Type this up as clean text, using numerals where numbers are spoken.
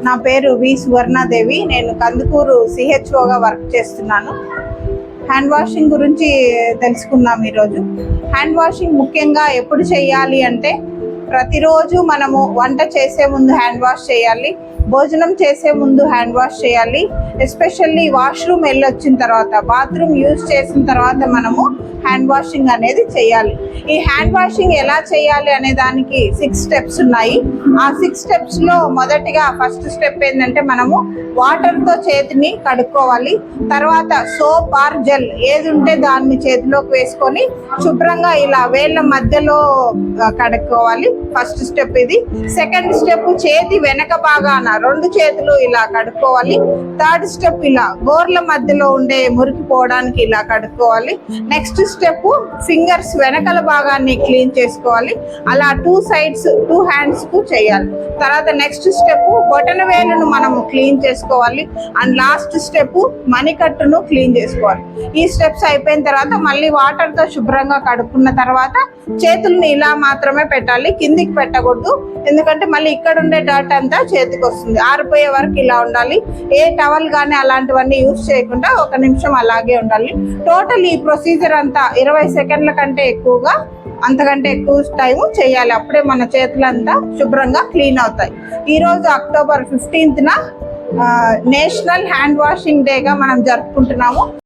నా పేరు వి సువర్ణాదేవి. నేను కందుకూరు సిహెచ్ఓగా వర్క్ చేస్తున్నాను. హ్యాండ్ వాషింగ్ గురించి తెలుసుకుందాం ఈరోజు. హ్యాండ్ వాషింగ్ ముఖ్యంగా ఎప్పుడు చేయాలి అంటే, ప్రతిరోజు మనము వంట చేసే ముందు హ్యాండ్ వాష్ చేయాలి, భోజనం చేసే ముందు హ్యాండ్ వాష్ చేయాలి. ఎస్పెషల్లీ వాష్రూమ్ వెళ్ళొచ్చిన తర్వాత, బాత్రూమ్ యూజ్ చేసిన తర్వాత మనము హ్యాండ్ వాషింగ్ అనేది చేయాలి. ఈ హ్యాండ్ వాషింగ్ ఎలా చేయాలి అనే దానికి 6 స్టెప్స్ ఉన్నాయి. ఆ 6 స్టెప్స్లో మొదటిగా ఫస్ట్ స్టెప్ ఏంటంటే, మనము వాటర్తో చేతిని కడుక్కోవాలి. తర్వాత సోప్ ఆర్ జెల్ ఏది ఉంటే దాన్ని చేతిలోకి వేసుకొని శుభ్రంగా ఇలా వేళ్ళ మధ్యలో కడుక్కోవాలి. ఫస్ట్ స్టెప్ ఇది. సెకండ్ స్టెప్ చేతి వెనక భాగాన 2 చేతులు ఇలా కడుక్కోవాలి. థర్డ్ స్టెప్ ఇలా గోర్ల మధ్యలో ఉండే మురికి పోవడానికి ఇలా కడుక్కోవాలి. నెక్స్ట్ స్టెప్ ఫింగర్స్ వెనకల భాగాన్ని క్లీన్ చేసుకోవాలి. అలా 2 సైడ్స్ 2 హ్యాండ్స్ కు చేయాలి. తర్వాత నెక్స్ట్ స్టెప్ బొటన వేలును మనము క్లీన్ చేసుకోవాలి. అండ్ లాస్ట్ స్టెప్ మణికట్టును క్లీన్ చేసుకోవాలి. ఈ స్టెప్స్ అయిపోయిన తర్వాత మళ్ళీ వాటర్ తో శుభ్రంగా కడుక్కున్న తర్వాత చేతుల్ని ఇలా మాత్రమే పెట్టాలి, కిందికి పెట్టకూడదు. ఎందుకంటే మళ్ళీ ఇక్కడ ఉండే డర్ట్ అంతా చేతికి వస్తుంది. ఆరిపోయే వరకు ఇలా ఉండాలి. ఏ టవల్ కానీ అలాంటివన్నీ యూజ్ చేయకుండా 1 నిమిషం అలాగే ఉండాలి. టోటల్ ఈ ప్రొసీజర్ అంతా 20 సెకండ్ల కంటే ఎక్కువగా, అంతకంటే ఎక్కువ టైం చేయాలి. అప్పుడే మన చేతులంతా శుభ్రంగా క్లీన్ అవుతాయి. ఈరోజు అక్టోబర్ 15న నేషనల్ హ్యాండ్ వాషింగ్ డేగా మనం జరుపుకుంటున్నాము.